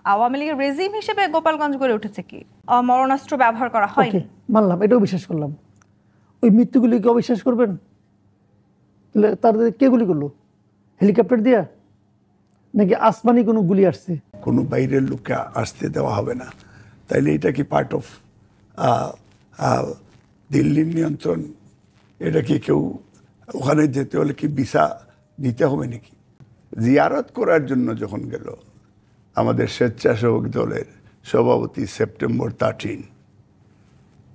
আওয়ামী লীগের রেজিম হিসেবে গোপালগঞ্জ গড়ে উঠেছে কি মরণাস্ত্র ব্যবহার করা হয়নি, মানলাম, এটাও বিশ্বাস করলাম। ওই মৃত্যুগুলিকে অবিশ্বাস করবেন? তাহলে তাদের কে গুলি করলো? হেলিকপ্টার দিয়া নাকি আসমানি কোনো গুলি আসছে? কোনো বাইরের লোককে আসতে দেওয়া হবে না, তাইলে এটা কি পার্ট অফ দিল্লির নিয়ন্ত্রণ? এটা কি কেউ ওখানে যেতে হলে কি ভিসা দিতে হবে নাকি? জিয়ারত করার জন্য যখন গেল আমাদের স্বেচ্ছাসেবক দলের সভাপতি সেপ্টেম্বর 13,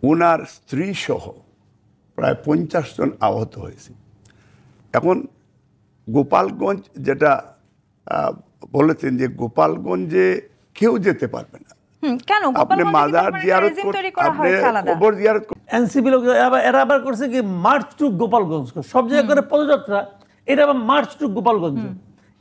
ওনার স্ত্রী সহ প্রায় 50 জন আহত হয়েছে। এখন গোপালগঞ্জ যেটা বলেছেন যে গোপালগঞ্জে কেউ যেতে পারবে না, কেন? আপনি মাজার জিয়ারত কবর জিয়ারত এনসিপি লোক এরা আবার করছে কি মার্চ টু গোপালগঞ্জ, সব জায়গায় করে পদযাত্রা, এটা আবার মার্চ টু গোপালগঞ্জ।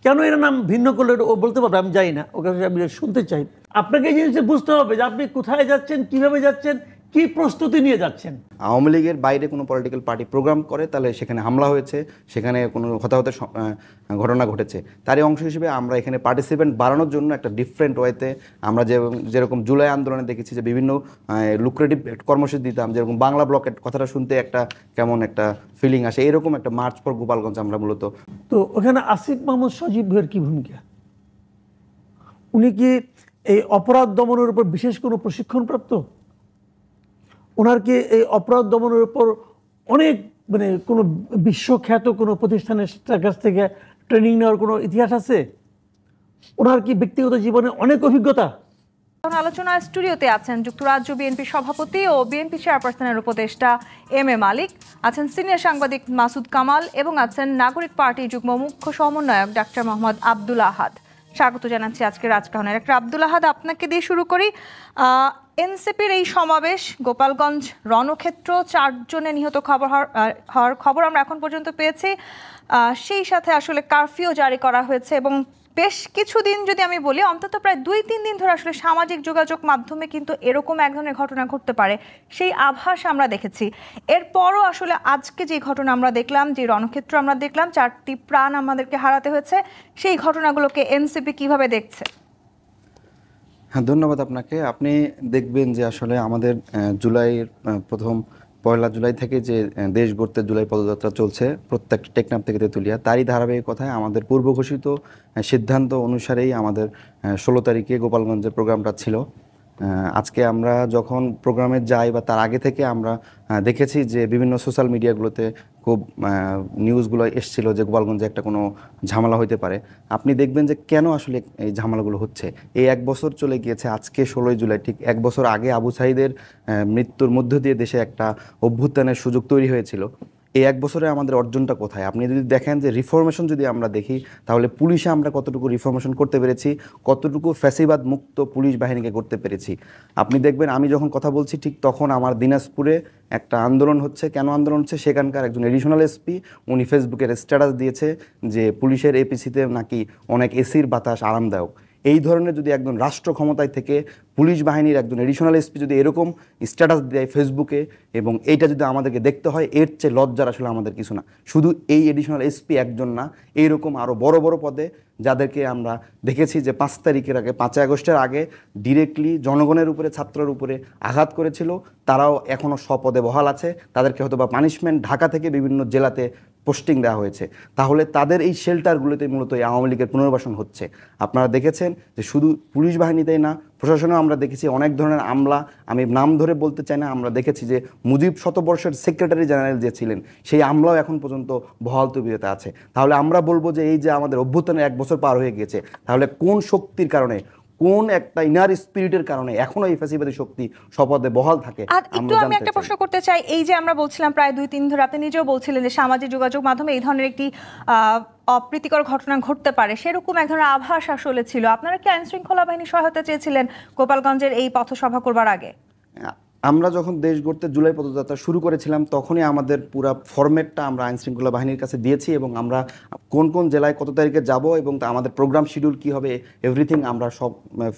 কেন এর নাম ভিন্ন করলে ও বলতে পারবে, আমি জানি না, ওকে আমি শুনতে চাই। আপনাকে এই জিনিসটা বুঝতে হবে যে আপনি কোথায় যাচ্ছেন, কিভাবে যাচ্ছেন, কি প্রস্তুতি নিয়ে যাচ্ছেন। আওয়ামী লীগের বাইরে কোনো পলিটিক্যাল পার্টি প্রোগ্রাম করে তাহলে সেখানে হামলা হয়েছে, সেখানে কোনো হতাহতের ঘটনা ঘটেছে, তারই অংশ হিসেবে আমরা এখানে পার্টিসিপেন্ট বাড়ানোর জন্য একটা ডিফারেন্ট ওয়েতে আমরা যেরকম জুলাই আন্দোলনে দেখেছি যে বিভিন্ন লুক্রেটিভ কর্মসূচি দিতাম, যেরকম বাংলা ব্লকের কথাটা শুনতে একটা কেমন একটা ফিলিং আসে, এরকম একটা মার্চ ফর গোপালগঞ্জ আমরা মূলত। তো ওখানে আসিফ মাহমুদ সজীব ভাইয়ের কি ভূমিকা? উনি কি এই অপরাধ দমনের উপর বিশেষ কোনো প্রশিক্ষণপ্রাপ্ত? ওনার কি এই অপরাধ দমনের উপর অনেক মানে কোনো বিশ্বখ্যাত কোনো প্রতিষ্ঠানের কাছ থেকে ট্রেনিং নেওয়ার কোনো ইতিহাস আছে? ওনার কি ব্যক্তিগত জীবনে অনেক অভিজ্ঞতা? আলোচনায় স্টুডিওতে আছেন যুক্তরাজ্য বিএনপি সভাপতি ও বিএনপি চেয়ারপারসনের উপদেষ্টা এম এ মালিক, আছেন সিনিয়র সাংবাদিক মাসুদ কামাল এবং আছেন নাগরিক পার্টি যুগ্ম মুখ্য সমন্বয়ক ডাক্তার মোহাম্মদ আব্দুল আহাদ। স্বাগত জানাচ্ছি আজকে রাজকাহনে। ডাক্তার আব্দুল আহাদ, আপনাকে দিয়ে শুরু করি। এনসিপির এই সমাবেশ, গোপালগঞ্জ রণক্ষেত্র, 4 জনের নিহত হওয়ার খবর আমরা এখন পর্যন্ত পেয়েছি। সেই সাথে আসলে কারফিউ জারি করা হয়েছে এবং বেশ কিছুদিন যদি আমি বলি অন্তত প্রায় 2-3 দিন ধরে আসলে সামাজিক যোগাযোগ মাধ্যমে কিন্তু এরকম এক ধরনের ঘটনা ঘটতে পারে সেই আভাস আমরা দেখেছি। এরপরও আসলে আজকে যে ঘটনা আমরা দেখলাম, যে রণক্ষেত্র আমরা দেখলাম, 4টি প্রাণ আমাদেরকে হারাতে হয়েছে, সেই ঘটনাগুলোকে এনসিপি কিভাবে দেখছে? হ্যাঁ, ধন্যবাদ আপনাকে। আপনি দেখবেন যে আসলে আমাদের জুলাইয়ের পয়লা জুলাই থেকে যে দেশ গড়তে জুলাই পদযাত্রা চলছে প্রত্যেকটা টেকনাফ থেকে তেঁতুলিয়া, তারই ধারাবাহিকতায় আমাদের পূর্ব ঘোষিত সিদ্ধান্ত অনুসারেই আমাদের 16 তারিখে গোপালগঞ্জের প্রোগ্রামটা ছিল। আজকে আমরা যখন প্রোগ্রামে যাই বা তার আগে থেকে আমরা দেখেছি যে বিভিন্ন সোশ্যাল মিডিয়াগুলোতে খুব নিউজগুলো এসেছিল যে গোপালগঞ্জে একটা কোনো ঝামেলা হইতে পারে। আপনি দেখবেন যে কেন আসলে এই ঝামেলাগুলো হচ্ছে। এই 1 বছর চলে গিয়েছে, আজকে 16 জুলাই, ঠিক 1 বছর আগে আবু সাঈদের মৃত্যুর মধ্য দিয়ে দেশে একটা অভ্যুত্থানের সুযোগ তৈরি হয়েছিল। এই 1 বছরে আমাদের অর্জনটা কোথায়? আপনি যদি দেখেন যে রিফরমেশন যদি আমরা দেখি, তাহলে পুলিশে আমরা কতটুকু রিফরমেশন করতে পেরেছি, কতটুকু ফ্যাসিবাদ মুক্ত পুলিশ বাহিনীকে করতে পেরেছি। আপনি দেখবেন আমি যখন কথা বলছি ঠিক তখন আমার দিনাজপুরে একটা আন্দোলন হচ্ছে। কেন আন্দোলন হচ্ছে? সেখানকার একজন এডিশনাল এসপি উনি ফেসবুকের স্ট্যাটাস দিয়েছে যে পুলিশের এপিসিতে নাকি অনেক এসির বাতাস আরামদায়ক। এই ধরনের যদি একজন রাষ্ট্র ক্ষমতায় থেকে পুলিশ বাহিনীর একজন এডিশনাল এসপি যদি এরকম স্ট্যাটাস দেয় ফেসবুকে, এবং এইটা যদি আমাদেরকে দেখতে হয়, এর চেয়ে লজ্জার আসলে আমাদের কিছু না। শুধু এই এডিশনাল এসপি একজন না, এইরকম আরও বড় বড় পদে যাদেরকে আমরা দেখেছি যে 5 তারিখের আগে, 5 আগস্টের আগে ডিরেক্টলি জনগণের উপরে, ছাত্রের উপরে আঘাত করেছিল, তারাও এখনও স্বপদে বহাল আছে। তাদেরকে হয়তো বা পানিশমেন্ট ঢাকা থেকে বিভিন্ন জেলাতে পোস্টিং দেওয়া হয়েছে। তাহলে তাদের এই শেল্টারগুলোতে মূলত এই আওয়ামী লীগের পুনর্বাসন হচ্ছে। আপনারা দেখেছেন যে শুধু পুলিশ বাহিনীতেই না, প্রশাসনেও আমরা দেখেছি অনেক ধরনের আমলা, আমি নাম ধরে বলতে চাই না, আমরা দেখেছি যে মুজিব শতবর্ষের সেক্রেটারি জেনারেল যে ছিলেন সেই আমলাও এখন পর্যন্ত বহাল তবিয়তে আছে। তাহলে আমরা বলবো যে এই যে আমাদের অভ্যুত্থানের 1 বছর পার হয়ে গিয়েছে, তাহলে কোন শক্তির কারণে, কোন একটা ইনার স্পিরিটের কারণে এখনো এই ফ্যাসিবাদী শক্তি শপথে বহাল থাকে? আর একটু আমি একটা প্রশ্ন করতে চাই, এই যে আমরা বলছিলাম প্রায় 2-3 ধরে, আপনি নিজেও বলছিলেন যে সামাজিক যোগাযোগ মাধ্যমে এই ধরনের একটি অপ্রীতিকর ঘটনা ঘটতে পারে, সেরকম এক ধরনের আভাস আসলে ছিল। আপনারা কি আইন শৃঙ্খলা বাহিনী সহায়তা চেয়েছিলেন গোপালগঞ্জের এই পথসভা করবার আগে? আমরা যখন দেশ গড়তে জুলাই পদযাত্রা শুরু করেছিলাম তখনই আমাদের পুরো ফরম্যাটটা আমরা আইন শৃঙ্খলা বাহিনীর কাছে দিয়েছি, এবং আমরা কোন কোন জেলায় কত তারিখে যাব এবং আমাদের প্রোগ্রাম শিডিউল কী হবে, এভরিথিং আমরা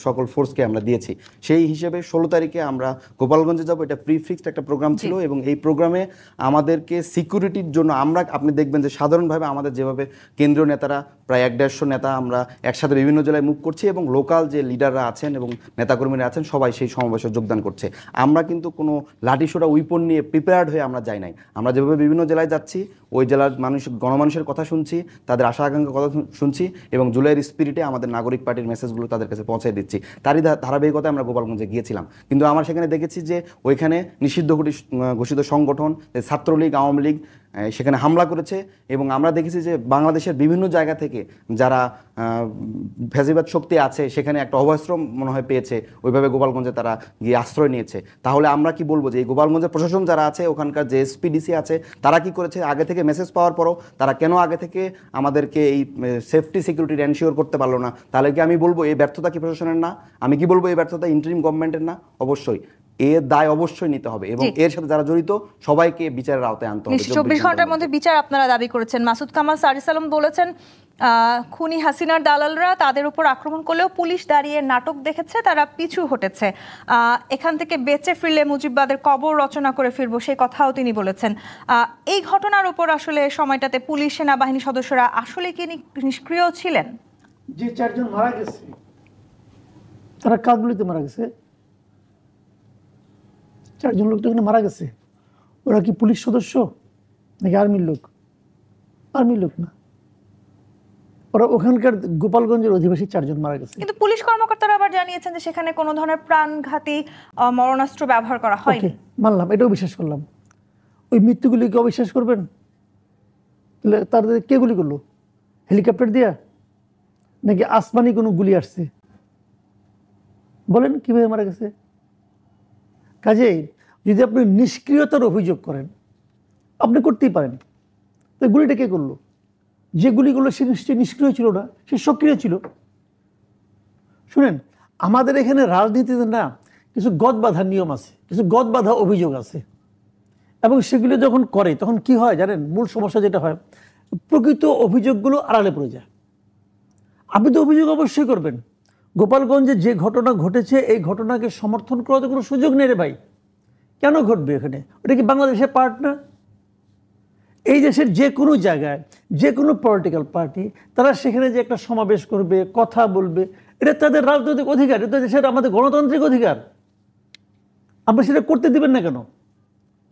সকল ফোর্সকে আমরা দিয়েছি। সেই হিসেবে 16 তারিখে আমরা গোপালগঞ্জে যাব, এটা প্রিফিক্সড একটা প্রোগ্রাম ছিল, এবং এই প্রোগ্রামে আমাদেরকে সিকিউরিটির জন্য আপনি দেখবেন যে সাধারণভাবে আমাদের যেভাবে কেন্দ্রীয় নেতারা প্রায় 1-150 নেতা আমরা একসাথে বিভিন্ন জেলায় মুভ করছি এবং লোকাল যে লিডাররা আছেন এবং নেতাকর্মীরা আছেন সবাই সেই সমাবেশে যোগদান করছে। আমরা কিন্তু কোনো লাঠিসোঁটা উইপন নিয়ে প্রিপেয়ার্ড হয়ে আমরা যাই নাই। আমরা যেভাবে বিভিন্ন জেলায় যাচ্ছি, ওই জেলার গণমানুষের কথা শুনছি, তাদের আশা আকাঙ্ক্ষার কথা শুনছি এবং জুলাইয়ের স্পিরিটে আমাদের নাগরিক পার্টির মেসেজগুলো তাদের কাছে পৌঁছে দিচ্ছি। তারই ধারাবাহিকতায় আমরা গোপালগঞ্জে গিয়েছিলাম। কিন্তু আমরা সেখানে দেখেছি যে ওইখানে নিষিদ্ধ ঘোষিত সংগঠন ছাত্রলীগ, আওয়ামী লীগ সেখানে হামলা করেছে এবং আমরা দেখেছি যে বাংলাদেশের বিভিন্ন জায়গা থেকে যারা ফ্যাসিবাদ শক্তি আছে সেখানে একটা অভয়াশ্রম মনে হয় পেয়েছে, ওইভাবে গোপালগঞ্জে তারা গিয়ে আশ্রয় নিয়েছে। তাহলে আমরা কি বলবো যে এই গোপালগঞ্জের প্রশাসন যারা আছে, ওখানকার যে এসপিডিসি আছে, তারা কি করেছে? আগে থেকে মেসেজ পাওয়ার পরও তারা কেন আগে থেকে আমাদেরকে এই সেফটি সিকিউরিটি এনশিওর করতে পারলো না? তাহলে কি আমি বলবো এই ব্যর্থতা কি প্রশাসনের না? আমি কি বলবো এই ব্যর্থতা ইন্টারিম গভর্নমেন্টের না? অবশ্যই এর দায় অবশ্যই নিতে হবে এবং এর সাথে যারা জড়িত সবাইকে বিচারের আওতায় আনতে হবে। 24 ঘন্টার মধ্যে বিচার আপনারা দাবি করেছেন। মাসুদ কামাল সারিস আলম বলেছেন খুনি হাসিনার দালালরা তাদের উপর আক্রমণ করলেও পুলিশ দাঁড়িয়ে নাটক দেখেছে, তারা পিছু হটেছে। এখান থেকে বেঁচে ফিরলে মুজিববাদের কবর রচনা করে ফিরবো, সেই কথাও তিনি বলেছেন। এই ঘটনার উপর আসলে সময়টাতে পুলিশ, সেনাবাহিনী সদস্যরা আসলে কি নিষ্ক্রিয় ছিলেন? যে 4 জন মারা গেছে তারা কাকগুলিতে মারা গেছে। 4 জন লোক তো এখানে মারা গেছে, ওরা কি পুলিশ সদস্য নাকি আর্মির লোক? আর্মির লোক না, ওরা ওখানকার গোপালগঞ্জের অধিবাসী 4 জন মারা গেছে। কিন্তু পুলিশ কর্মকর্তারা আবার জানিয়েছেন যে সেখানে কোনো ধরনের প্রাণঘাতী মরণাস্ত্র ব্যবহার করা হয়নি। মানলাম, এটাও বিশ্বাস করলাম। ওই মৃত্যুগুলিকে অবিশ্বাস করবেন? তাহলে তাদের কে গুলি করলো? হেলিকপ্টার দিয়া নাকি আসমানি কোনো গুলি আসছে? বলেন কিভাবে মারা গেছে? কাজেই যদি আপনি নিষ্ক্রিয়তার অভিযোগ করেন, আপনি করতেই পারেন। তো গুলিটা কে করলো? যে গুলিগুলো সে নিশ্চয়ই নিষ্ক্রিয় ছিল না, সে সক্রিয় ছিল। শুনেন, আমাদের এখানে রাজনীতিতে না কিছু গদবাঁধা নিয়ম আছে, কিছু গদবাঁধা অভিযোগ আছে, এবং সেগুলো যখন করে তখন কি হয় জানেন? মূল সমস্যা যেটা হয়, প্রকৃত অভিযোগগুলো আড়ালে পড়ে যায়। আপনি তো অভিযোগ অবশ্যই করবেন। গোপালগঞ্জে যে ঘটনা ঘটেছে, এই ঘটনাকে সমর্থন করার তো কোনো সুযোগ নেই রে ভাই। কেন ঘটবে এখানে? ওটা কি বাংলাদেশের পার্ট না? এই দেশের যে কোনো জায়গায় যে কোনো পলিটিক্যাল পার্টি তারা সেখানে যে একটা সমাবেশ করবে, কথা বলবে, এটা তাদের রাজনৈতিক অধিকার, এটা দেশের আমাদের গণতান্ত্রিক অধিকার। আপনি সেটা করতে দিবেন না কেন?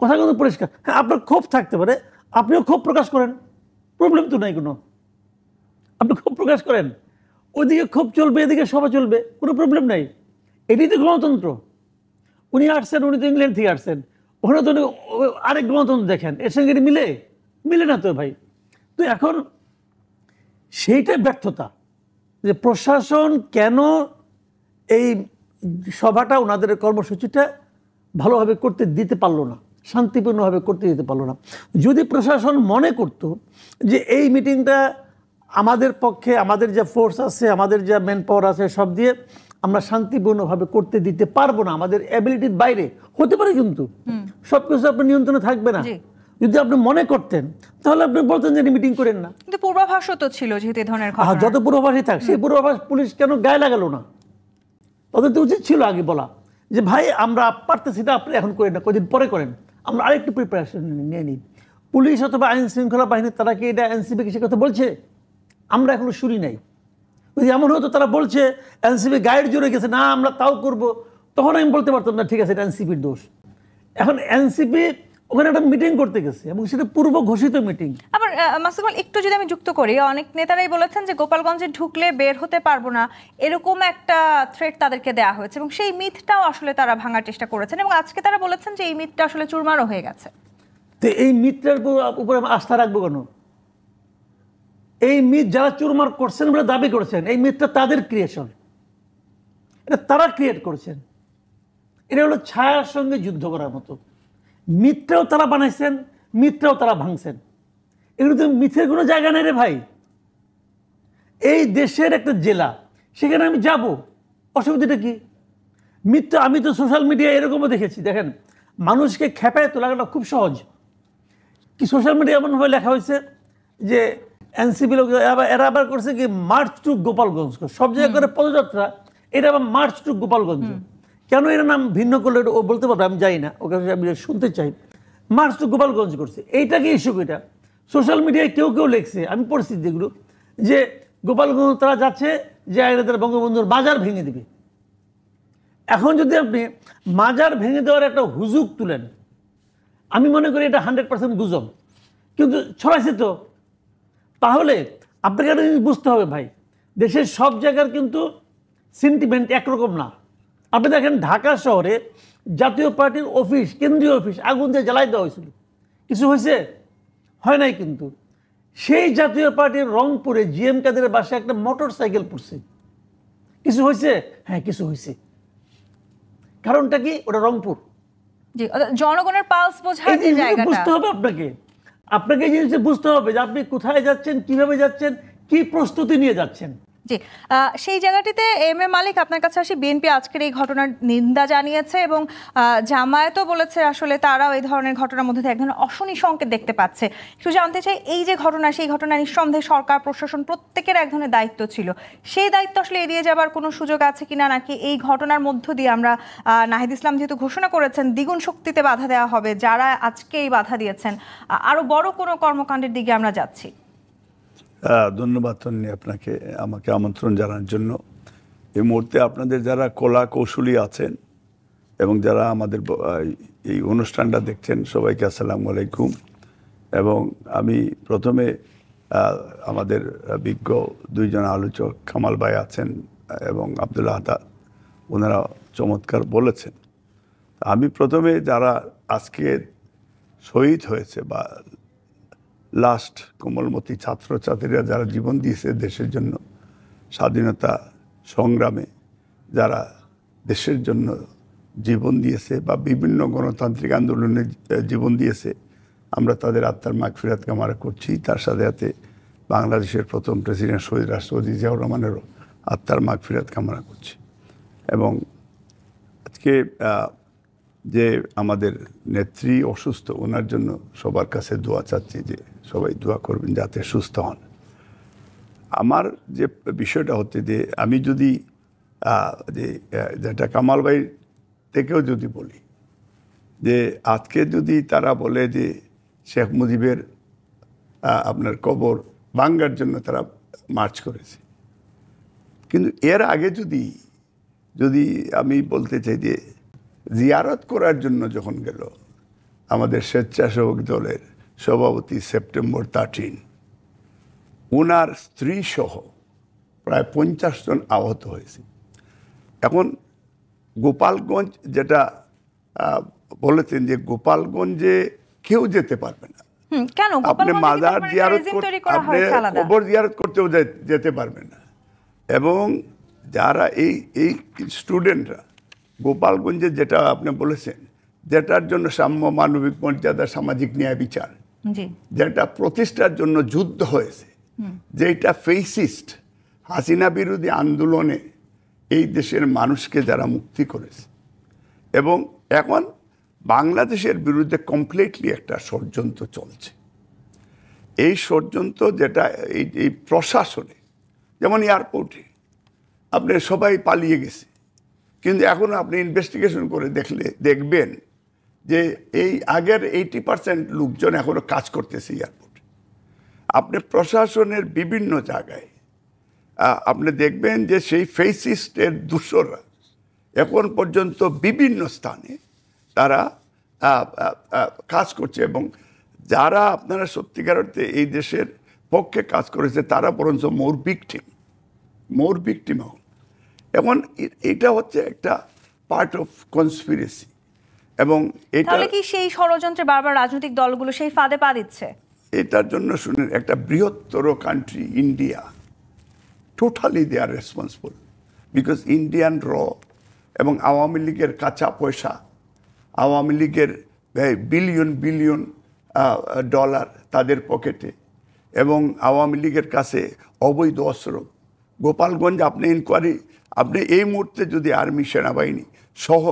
কথা কিন্তু পরিষ্কার। হ্যাঁ, আপনার ক্ষোভ থাকতে পারে, আপনিও ক্ষোভ প্রকাশ করেন, প্রবলেম তো নাই কোনো। আপনি ক্ষোভ প্রকাশ করেন, ওইদিকে ক্ষোভ চলবে, এদিকে সভা চলবে, কোনো প্রবলেম নাই। এটাই তো গণতন্ত্র। উনি আসছেন, উনি তো ইংল্যান্ড থেকে আসছেন, ওখানে তো আরেক গণতন্ত্র দেখেন, এর সঙ্গে মিলে না তো ভাই। তো এখন সেইটা ব্যর্থতা যে প্রশাসন কেন এই সভাটা, ওনাদের কর্মসূচিটা ভালোভাবে করতে দিতে পারলো না, শান্তিপূর্ণভাবে করতে দিতে পারলো না। যদি প্রশাসন মনে করত যে এই মিটিংটা আমাদের পক্ষে, আমাদের যা ফোর্স আছে, আমাদের যা ম্যান পাওয়ার আছে, সব দিয়ে আমরা শান্তিপূর্ণভাবে করতে দিতে পারবো না, আমাদের অ্যাবিলিটির বাইরে হতে পারে, কিন্তু সব কিছু আপনার নিয়ন্ত্রণে থাকবে না। যদি আপনি মনে করতেন তাহলে আপনি বলতেন যে মিটিং করেন না। কিন্তু পূর্বাভাসও তো ছিল যেহেতু এই ধরনের ঘটনা। যত পূর্বাভাসই থাক, সেই পূর্বাভাস পুলিশ কেন গায়ে লাগালো না? তাদের তো উচিত ছিল আগে বলা যে ভাই আমরা পারতেছি না, আপনি এখন করেন না, কদিন পরে করেন, আমরা আরেকটু প্রিপারেশন নিয়ে নিই। পুলিশ অথবা আইন শৃঙ্খলা বাহিনী তারা কি এটা এনসিপিকে সে কথা বলছে? আমরা এখনো শুনি নাই। যদি এমন হতো তারা বলছে এনসিপি গাইড জুড়ে গেছে, না আমরা তাও করব, তখন আমি বলতে পারতাম না ঠিক আছে এটা এনসিপির দোষ। এখন এনসিপি ওখানে একটা মিটিং করতে গেছে এবং সেটা পূর্ব ঘোষিত মিটিং। আবার মাসুদ কামাল, একটু যদি আমি যুক্ত করি, অনেক নেতারাই বলেছেন যে গোপালগঞ্জে ঢুকলে বের হতে পারবো না, এরকম একটা থ্রেট তাদেরকে দেওয়া হয়েছে এবং সেই মিথটাও আসলে তারা ভাঙার চেষ্টা করেছেন এবং আজকে তারা বলেছেন যে এই মিথটা আসলে চুরমারও হয়ে গেছে। তো এই মিথটার উপরে আস্থা রাখবো কেন? এই মিথ যারা চুরমার করছেন বলে দাবি করছেন, এই মিথটা তাদের ক্রিয়েশন, এটা তারা ক্রিয়েট করছেন। এটা হলো ছায়ার সঙ্গে যুদ্ধ করার মতো। মিথটাও তারা বানাইছেন, মিথটাও তারা ভাঙছেন। এগুলো তো মিথের কোনো জায়গা নেই রে ভাই। এই দেশের একটা জেলা, সেখানে আমি যাব, অসুবিধাটা কি? মিথ্যা আমি তো সোশ্যাল মিডিয়ায় এরকমও দেখেছি। দেখেন, মানুষকে খেপায় তোলাটা খুব সহজ। কি সোশ্যাল মিডিয়া এমনভাবে লেখা হয়েছে যে এনসিপি লোক এরা আবার করছে কি মার্চ টু গোপালগঞ্জ, সব জায়গায় করে পদযাত্রা, এটা আবার মার্চ টু গোপালগঞ্জ। কেন এর নাম ভিন্ন করলে ও বলতে পারবে, আমি জানি না, ওকে আমি শুনতে চাই। মার্চ টু গোপালগঞ্জ করছে, এইটা কি ইস্যু? এটা সোশ্যাল মিডিয়ায় কেউ কেউ লিখছে, আমি পড়ছি যেগুলো, যে গোপালগঞ্জ তারা যাচ্ছে যে তারা বঙ্গবন্ধুর মাজার ভেঙে দিবে। এখন যদি আপনি মাজার ভেঙে দেওয়ার একটা হুজুগ তুলেন, আমি মনে করি এটা 100% গুজব, কিন্তু ছড়াইছে তো। তাহলে আপনাকে একটা জিনিস বুঝতে হবে ভাই, দেশের সব জায়গার কিন্তু সেন্টিমেন্ট একরকম না। আপনি দেখেন ঢাকা শহরে জাতীয় পার্টির অফিস, কেন্দ্রীয় অফিস আগুন দিয়ে জ্বালাই দেওয়া হয়েছিল, কিছু হয়েছে? হয় নাই। কিন্তু সেই জাতীয় পার্টির রংপুরে জিএম কাদেরের বাসায় একটা মোটর সাইকেল পড়ছে, কিছু হয়েছে? হ্যাঁ, কিছু হয়েছে। কারণটা কি? ওটা রংপুর। জি, জনগণের পালস বোঝার যে জায়গাটা বুঝতে হবে আপনাকে। আপনাকে এই জিনিসটা বুঝতে হবে যে আপনি কোথায় যাচ্ছেন, কিভাবে যাচ্ছেন, কি প্রস্তুতি নিয়ে যাচ্ছেন। জি, সেই জায়গাটিতে এম এ মালিক, আপনার কাছে আসি। বিএনপি আজকের এই ঘটনার নিন্দা জানিয়েছে এবং জামায়াতও বলেছে আসলে তারাও এই ধরনের ঘটনার মধ্যে এক ধরনের অশনি সংকেত দেখতে পাচ্ছে। একটু জানতে চাই, এই যে ঘটনা, সেই ঘটনা নিঃসন্দেহে সরকার প্রশাসন প্রত্যেকের এক ধরনের দায়িত্ব ছিল, সেই দায়িত্ব আসলে এড়িয়ে যাবার কোনো সুযোগ আছে কিনা, নাকি এই ঘটনার মধ্য দিয়ে আমরা নাহিদ ইসলাম যেহেতু ঘোষণা করেছেন দ্বিগুণ শক্তিতে বাধা দেওয়া হবে, যারা আজকে এই বাধা দিয়েছেন আরো বড় কোনো কর্মকাণ্ডের দিকে আমরা যাচ্ছি? ধন্যবাদ তন্নি আপনাকে আমাকে আমন্ত্রণ জানানোর জন্য। এই মুহূর্তে আপনাদের যারা কলা কৌশলী আছেন এবং যারা আমাদের এই অনুষ্ঠানটা দেখছেন, সবাইকে আসসালামু আলাইকুম। এবং আমি প্রথমে আমাদের বিজ্ঞ দুইজন আলোচক কামাল ভাই আছেন এবং আব্দুল্লাহ আতা, ওনারা চমৎকার বলেছেন। আমি প্রথমে যারা আজকে শহীদ হয়েছে বা লাস্ট কোমলমতি ছাত্রছাত্রীরা যারা জীবন দিয়েছে দেশের জন্য, স্বাধীনতা সংগ্রামে যারা দেশের জন্য জীবন দিয়েছে বা বিভিন্ন গণতান্ত্রিক আন্দোলনে জীবন দিয়েছে, আমরা তাদের আত্মার মাগফিরাত কামনা করছি। তার সাথে সাথে বাংলাদেশের প্রথম প্রেসিডেন্ট শহীদ রাষ্ট্রপতি জিয়াউর রহমানেরও আত্মার মাগফিরাত কামনা করছি। এবং আজকে যে আমাদের নেত্রী অসুস্থ, ওনার জন্য সবার কাছে দোয়া চাচ্ছি যে সবাই দোয়া করবেন যাতে সুস্থ হন। আমার যে বিষয়টা হচ্ছে যে আমি যদি যেটা কামাল ভাই থেকেও যদি বলি যে আজকে যদি তারা বলে যে শেখ মুজিবের আপনার কবর ভাঙার জন্য তারা মার্চ করেছে, কিন্তু এর আগে যদি আমি বলতে চাই যে জিয়ারত করার জন্য যখন গেল আমাদের স্বেচ্ছাসেবক দলের সভাপতি সেপ্টেম্বর 13, ওনার স্ত্রী সহ প্রায় 50 জন আহত হয়েছে। এখন গোপালগঞ্জ যেটা বলেছেন যে গোপালগঞ্জে কেউ যেতে পারবে না, কেন? আপনি মাজার জিয়ারত আপনি কবর জিয়ারত করতেও যেতে পারবেন না। এবং যারা এই স্টুডেন্টরা গোপালগঞ্জে, যেটা আপনি বলেছেন, যেটার জন্য সাম্য, মানবিক মর্যাদা, সামাজিক ন্যায় বিচার, যেটা প্রতিষ্ঠার জন্য যুদ্ধ হয়েছে, যেটা ফেসিস্ট হাসিনা বিরোধী আন্দোলনে এই দেশের মানুষকে যারা মুক্তি করেছে, এবং এখন বাংলাদেশের বিরুদ্ধে কমপ্লিটলি একটা ষড়যন্ত্র চলছে। এই ষড়যন্ত্র যেটা এই প্রশাসনে, যেমন এয়ারপোর্টে আপনি সবাই পালিয়ে গেছে, কিন্তু এখন আপনি ইনভেস্টিগেশন করে দেখবেন যে এই আগের 80% লোকজন এখনো কাজ করতেছে এয়ারপোর্টে। আপনি প্রশাসনের বিভিন্ন জায়গায় আপনি দেখবেন যে সেই ফেসিস্টের দূষররা এখন পর্যন্ত বিভিন্ন স্থানে তারা কাজ করছে, এবং যারা আপনারা সত্যিকার অর্থে এই দেশের পক্ষে কাজ করেছে তারা বরঞ্চ মোর ভিকটিম হন। এখন এটা হচ্ছে একটা পার্ট অফ কনস্পিরেসি। এবং এটা কি সেই ষড়যন্ত্রে বারবার রাজনৈতিক দলগুলো সেই ফাঁদে পা দিচ্ছে? এটার জন্য শুনেন, একটা বৃহত্তর country India, totally they are responsible, because Indian এবং আওয়ামী লীগের কাঁচা পয়সা, আওয়ামী লীগের বিলিয়ন ডলার তাদের পকেটে, এবং আওয়ামী লীগের কাছে অবৈধ অস্ত্র। গোপালগঞ্জ আপনি ইনকোয়ারি, আপনি এই মুহূর্তে যদি আর্মি, সেনাবাহিনী সহ,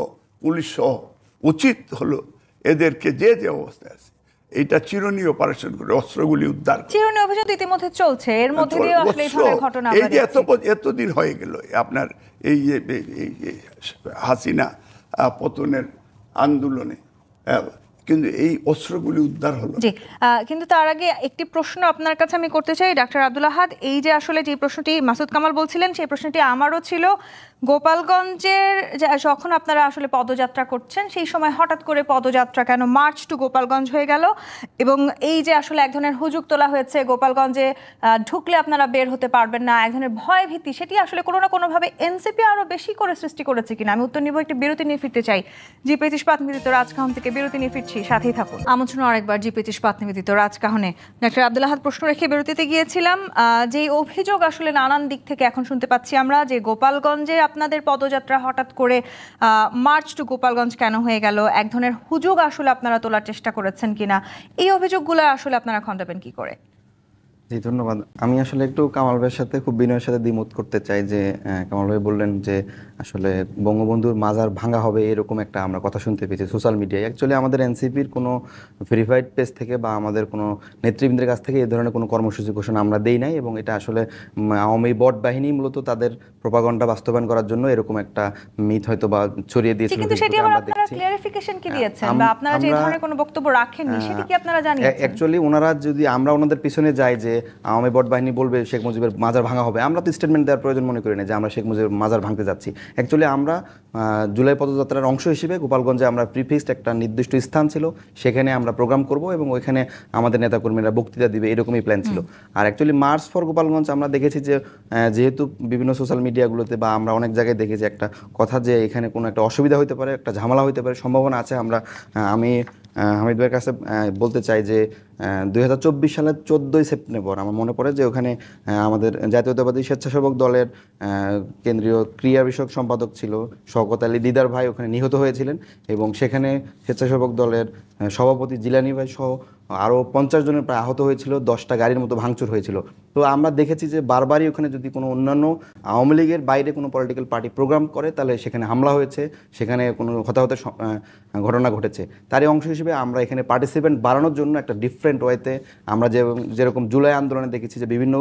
পুলিশ সহ, উচিত হলো এদেরকে যে অবস্থায় আছে এইটা চিরুনি অপারেশন করে অস্ত্রগুলি উদ্ধার। চিরুনি অভিযান ইতিমধ্যে চলছে, এর মধ্যে দিয়ে আসলে এই ধরনের ঘটনা এই যে এতদিন হয়ে গেল আপনার এই হাসিনা পতনের আন্দোলনে, কিন্তু এই অস্ত্রগুলি উদ্ধার হলো। জি, কিন্তু তার আগে একটি প্রশ্ন আপনার কাছে আমি করতে চাই ডাক্তার আব্দুল আহাদ। এই যে আসলে যে প্রশ্নটি মাসুদ কামাল বলছিলেন, সেই প্রশ্নটি আমারও ছিল। গোপালগঞ্জের যখন আপনারা আসলে পদযাত্রা করছেন, সেই সময় হঠাৎ করে পদযাত্রা কেন মার্চ টু গোপালগঞ্জ হয়ে গেল? এবং এই যে আসলে এক ধরনের হুজুগ তোলা হয়েছে গোপালগঞ্জে ঢুকলে আপনারা বের হতে পারবেন না, এক ধরনের ভয় ভীতি, সেটি আসলে কোনো না কোনোভাবে এনসিপি আরো বেশি করে সৃষ্টি করেছে কিনা? আমি উত্তর নিব, একটি বিরতি নিয়ে ফিরতে চাই। জিপি ইস্পাত নিবেদিত রাজকাহন থেকে বিরতি নিয়ে ফিরছি, সাথেই থাকুন। আমন্ত্রণ আরেকবার জিপি ইস্পাত নিবেদিত রাজকাহনে। ডাক্তার আব্দুল আহাদ, প্রশ্ন রেখে বিরতিতে গিয়েছিলাম যে অভিযোগ আসলে নানান দিক থেকে এখন শুনতে পাচ্ছি আমরা, যে গোপালগঞ্জে আপনাদের পদযাত্রা হঠাৎ করে মার্চ টু গোপালগঞ্জ কেন হয়ে গেল, এক ধরনের হুজুগ আসলে আপনারা তোলার চেষ্টা করেছেন কিনা, এই অভিযোগগুলো আসলে আপনারা খণ্ডাবেন কি করে? জি, ধন্যবাদ। আমি আসলে একটু কামাল ভাইয়ের সাথে খুব বিনয়ের সাথে দ্বিমত করতে চাই যে কামাল ভাই বললেন যে আসলে বঙ্গবন্ধুর মাজার ভাঙা হবে, এরকম একটা আমরা কথা শুনতে পেয়েছি সোশ্যাল মিডিয়ায়। অ্যাকচুয়ালি আমাদের এনসিপির কোনো ভেরিফাইড পেজ থেকে বা আমাদের কোনো নেতৃবৃন্দের কাছ থেকে এই ধরনের কোনো কর্মসূচি ঘোষণা আমরা দেই নাই, এবং এটা আসলে আওয়ামী বট বাহিনী মূলত তাদের প্রোপাগান্ডা বাস্তবায়ন করার জন্য এরকম একটা মিথ হয়তো বা ছড়িয়ে দিয়েছিল। কিন্তু সেটি আবার আপনারা ক্লিয়ারিফিকেশন কি দিয়েছেন, বা আপনারা যে ধরনের কোনো বক্তব্য রাখেননি সেটি কি আপনারা জানিয়েছেন? অ্যাকচুয়ালি ওনারা যদি আমরা ওনাদের পিছনে যাই যে আওয়ামী বট বাহিনী বলবে শেখ মুজিবের মাজার ভাঙা হবে, আমরা তো স্টেটমেন্ট দেওয়ার প্রয়োজন মনে করি না যে আমরা শেখ মুজিবের মাজার ভাঙতে যাচ্ছি। অ্যাকচুয়ালি আমরা জুলাই পদযাত্রার অংশ হিসেবে গোপালগঞ্জে আমরা প্রিফিক্সড একটা নির্দিষ্ট স্থান ছিল, সেখানে আমরা প্রোগ্রাম করব এবং ওইখানে আমাদের নেতাকর্মীরা বক্তৃতা দিবে, এরকমই প্ল্যান ছিল। আর অ্যাকচুয়ালি মার্চ ফর গোপালগঞ্জ আমরা দেখেছি যে যেহেতু বিভিন্ন সোশ্যাল মিডিয়াগুলোতে বা আমরা অনেক জায়গায় দেখেছি একটা কথা যে এখানে কোনো একটা অসুবিধা হতে পারে, একটা ঝামেলা হতে পারে, সম্ভাবনা আছে। আমি হামিদ ভাইয়ের কাছে বলতে চাই যে 2024 সালের 14ই সেপ্টেম্বর আমার মনে পড়ে যে ওখানে আমাদের জাতীয়তাবাদী স্বেচ্ছাসেবক দলের কেন্দ্রীয় ক্রিয়া বিষয়ক সম্পাদক ছিল শওকত আলী দিদার ভাই, ওখানে নিহত হয়েছিলেন, এবং সেখানে স্বেচ্ছাসেবক দলের সভাপতি জিলানি ভাই সহ আরও 50 জনের প্রায় আহত হয়েছিল, 10টা গাড়ির মতো ভাঙচুর হয়েছিল। তো আমরা দেখেছি যে বারবারই ওখানে যদি কোনো অন্যান্য আওয়ামী লীগের বাইরে কোনো পলিটিক্যাল পার্টি প্রোগ্রাম করে তাহলে সেখানে হামলা হয়েছে, সেখানে কোনো হতাহতের ঘটনা ঘটেছে। তারই অংশ হিসেবে আমরা এখানে পার্টিসিপেন্ট বাড়ানোর জন্য একটা ডিফারেন্ট ওয়েতে আমরা যেরকম জুলাই আন্দোলনে দেখেছি যে বিভিন্ন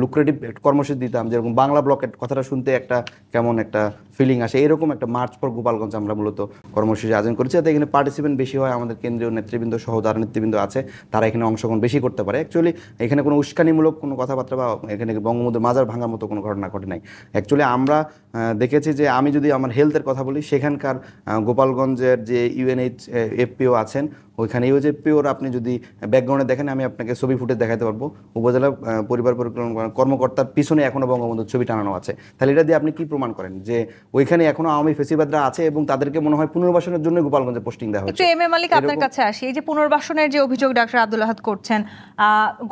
লুক্রেটিভ কর্মসূচি দিতাম, যেরকম বাংলা ব্লকের কথাটা শুনতে একটা কেমন একটা ফিলিং আসে, এরকম একটা মার্চ ফর গোপালগঞ্জ আমরা মূলত কর্মসূচি আয়োজন করেছি যাতে এখানে পার্টিসিপেন্ট বেশি হয়, আমাদের কেন্দ্রীয় নেতৃবৃন্দ সহ যারা নেতৃবৃন্দ আছে তারা এখানে অংশগ্রহণ বেশি করতে পারে। অ্যাকচুয়ালি এখানে কোনো উস্কানিমূলক কোনো কথাবার্তা বা এখানে বঙ্গবন্ধুর মাজার ভাঙার মতো কোনো ঘটনা ঘটে নাই। অ্যাকচুয়ালি আমরা দেখেছি যে আমি যদি আমার হেলথের কথা বলি, সেখানকার গোপালগঞ্জের যে UNHFPO আছেন, ওইখানে UNHFPOর আপনি যদি ব্যাকগ্রাউন্ডে দেখেন, আমি আপনাকে ছবি ফুটেজ দেখাতে পারবো, উপজেলা পরিবার পরিকল্পনা কর্মকর্তার পিছনে এখনও বঙ্গবন্ধুর ছবি টানানো আছে। তাহলে এটা দিয়ে আপনি কি প্রমাণ করেন যে ওইখানে এখনো আওয়ামী ফেসিবাদরা আছে এবং তাদেরকে মনে হয় পুনর্বাসনের জন্য গোপালগঞ্জে পোস্টিং দেওয়া হচ্ছে। এম এ মালিক, আপনার কাছে আসি। এই যে পুনর্বাসনের যে অভিযোগ ডাক্তার আব্দুল আহাদ করছেন,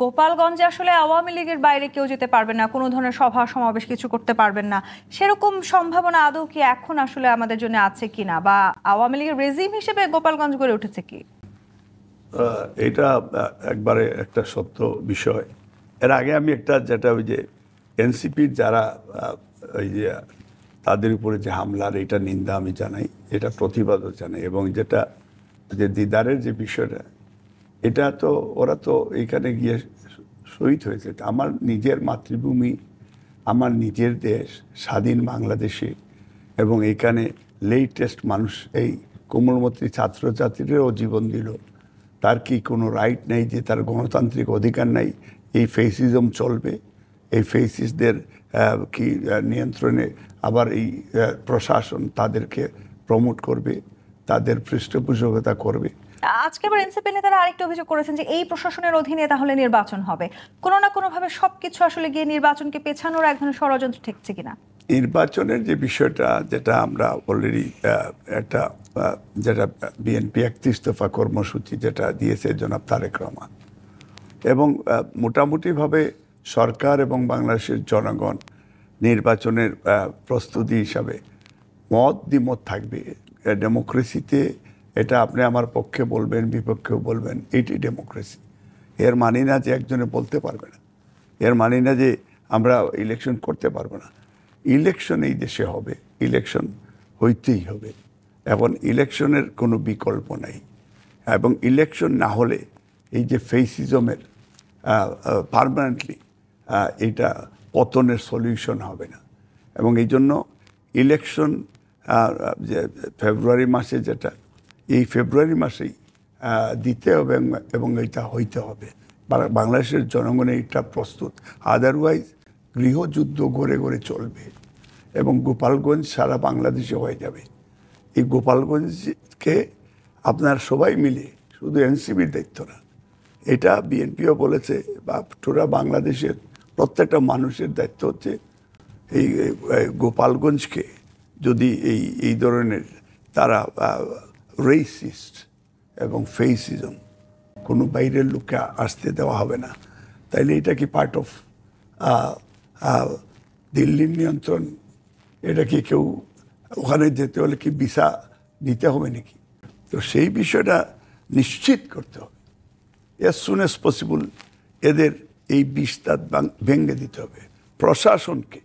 গোপালগঞ্জে আসলে আওয়ামী লীগের বাইরে কেউ যেতে পারবে না, কোনো ধরনের সভা সমাবেশ কিছু করতে পারবেন না, সেরকম সম্ভাবনা আদৌ কি এখন আসলে আমাদের জন্য আছে কিনা, বা আওয়ামী লীগের রেজিম হিসেবে গোপালগঞ্জ গড়ে উঠেছে কি? এটা একবারে একটা সত্য বিষয়। এর আগে আমি যেটা ওই যে এনসিপির যারা ওই যে তাদের উপরে যে হামলার এটা নিন্দা আমি জানাই, এটা প্রতিবাদও জানাই, এবং যেটা যে দিদারের যে বিষয়টা, এটা তো ওরা তো এইখানে গিয়ে শহীদ হয়েছে। আমার নিজের মাতৃভূমি, আমার নিজের দেশ স্বাধীন বাংলাদেশে, এবং এইখানে লেটেস্ট মানুষ এই কোমলমতি ছাত্রছাত্রীরাও জীবন দিল। তার কি কোনো রাইট নেই যে তার গণতান্ত্রিক অধিকার নাই? এই ফেসিজম চলবে, এই ফেসিসদের কি নিয়ন্ত্রণে আবার এই প্রশাসন তাদেরকে প্রমোট করবে, তাদের পৃষ্ঠপোষকতা করবে। আজকে আবার এনসিপি নেতারা আরেকটা অভিযোগ করেছেন যে এই প্রশাসনের অধীনে তাহলে নির্বাচন হবে, কোনো না কোনোভাবে সবকিছু আসলে গিয়ে নির্বাচনকে পেছানোর এক ধরনের ষড়যন্ত্র ঠেকছে কিনা? নির্বাচনের যে বিষয়টা, যেটা আমরা অলরেডি একটা যেটা বিএনপি 31 দফা কর্মসূচি যেটা দিয়েছে জনাব তারেক রহমান, এবং মোটামুটিভাবে সরকার এবং বাংলাদেশের জনগণ নির্বাচনের প্রস্তুতি হিসাবে মত দ্বিমত থাকবে। ডেমোক্রেসিতে এটা আপনি আমার পক্ষে বলবেন, বিপক্ষেও বলবেন, এটি ডেমোক্রেসি। এর মানে না যে একজনে বলতে পারবে না, এর মানে না যে আমরা ইলেকশন করতে পারবো না। ইলেকশন এই দেশে হবে, ইলেকশন হইতেই হবে। এখন ইলেকশনের কোনো বিকল্প নাই, এবং ইলেকশন না হলে এই যে ফেসিজমের পার্মানেন্টলি এটা পতনের সলিউশন হবে না। এবং এই জন্য ইলেকশন যে ফেব্রুয়ারি মাসে, যেটা এই ফেব্রুয়ারি মাসেই দিতে হবে এবং এটা হইতে হবে। বাংলাদেশের জনগণের এটা প্রস্তুত, আদারওয়াইজ গৃহযুদ্ধ গড়ে গড়ে চলবে এবং গোপালগঞ্জ সারা বাংলাদেশে হয়ে যাবে। এই গোপালগঞ্জকে আপনার সবাই মিলে, শুধু এনসিপির দায়িত্ব না, এটা বিএনপিও বলেছে বা পুরা বাংলাদেশের প্রত্যেকটা মানুষের দায়িত্ব হচ্ছে এই গোপালগঞ্জকে যদি এই ধরনের তারা রেসিস্ট এবং ফেসিজম কোনো বাইরের লোককে আসতে দেওয়া হবে না। তাইলে এটা কি পার্ট অফ দিল্লির নিয়ন্ত্রণ? এটা কি কেউ ওখানে যেতে হলে কি ভিসা দিতে হবে নাকি? তো সেই বিষয়টা নিশ্চিত করতে হবে as soon as possible। এদের এই বিস্তার ভেঙে দিতে হবে প্রশাসনকে।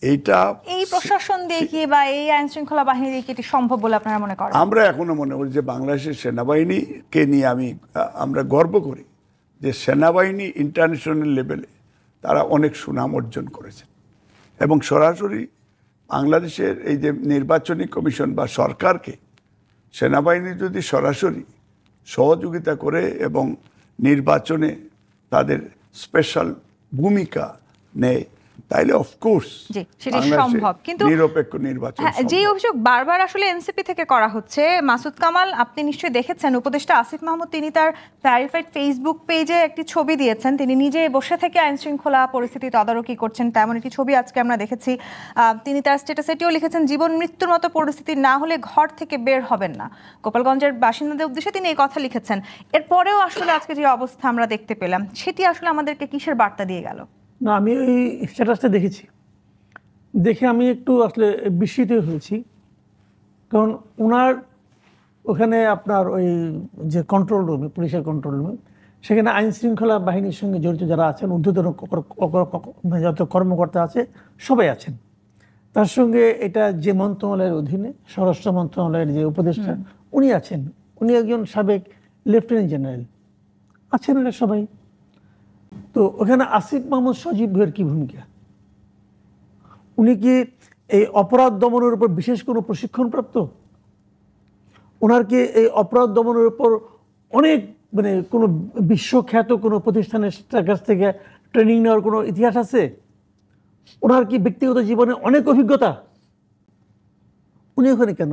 এই প্রশাসন দিয়ে কি বা এই আইন শৃঙ্খলা বাহিনী দিয়ে কি এটি সম্ভব বলে আপনারা মনে করেন? আমরা এখনো মনে করি যে বাংলাদেশের সেনাবাহিনীকে নিয়ে আমরা গর্ব করি যে সেনাবাহিনী ইন্টারন্যাশনাল লেভেলে তারা অনেক সুনাম অর্জন করেছে এবং সরাসরি বাংলাদেশের এই যে নির্বাচনী কমিশন বা সরকারকে সেনাবাহিনী যদি সরাসরি সহযোগিতা করে এবং নির্বাচনে তাদের স্পেশাল ভূমিকা নেয়, তাইলে অফকোর্স সেটি সম্ভব। কিন্তু নিরপেক্ষ নির্বাচন যে অভিযোগ বারবার আসলে এনসিপি থেকে করা হচ্ছে, মাসুদ কামাল আপনি নিশ্চয়ই দেখেছেন, উপদেষ্টা আসিফ মাহমুদ তিনি তার ভেরিফাইড ফেসবুক পেজে একটি ছবি দিয়েছেন। তিনি নিজে বসে থেকে আইন শৃঙ্খলা পরিস্থিতি তদারকি করছেন, তেমন একটি ছবি আজকে আমরা দেখেছি। তিনি তার স্ট্যাটাসে এটিও লিখেছেন, জীবন মৃত্যুর মতো পরিস্থিতি না হলে ঘর থেকে বের হবেন না। গোপালগঞ্জের বাসিন্দাদের উদ্দেশ্যে তিনি এই কথা লিখেছেন। এরপরেও আসলে আজকে যে অবস্থা আমরা দেখতে পেলাম, সেটি আসলে আমাদেরকে কিসের বার্তা দিয়ে গেল? না, আমি ওই স্ট্যাটাসটা দেখেছি, দেখে আমি একটু আসলে বিস্মিত হয়েছি। কারণ ওনার ওখানে আপনার ওই যে কন্ট্রোল রুমে, পুলিশের কন্ট্রোল রুমে, সেখানে আইন শৃঙ্খলা বাহিনীর সঙ্গে জড়িত যারা আছেন, ঊর্ধ্বতন যত কর্মকর্তা আছে সবাই আছেন। তার সঙ্গে এটা যে মন্ত্রণালয়ের অধীনে স্বরাষ্ট্র মন্ত্রণালয়ের যে উপদেষ্টা উনি আছেন, উনি একজন সাবেক লেফটেন্যান্ট জেনারেল আছেন, এরা সবাই। তো ওখানে আসিফ মাহমুদ সজীব ভাইয়ের কী ভূমিকা? উনি কি এই অপরাধ দমনের উপর বিশেষ কোনো প্রশিক্ষণপ্রাপ্ত? ওনার কি এই অপরাধ দমনের উপর অনেক কোনো বিশ্বখ্যাত কোনো প্রতিষ্ঠানের কাছ থেকে ট্রেনিং নেওয়ার কোনো ইতিহাস আছে? ওনার কি ব্যক্তিগত জীবনে অনেক অভিজ্ঞতা? উনি ওখানে কেন?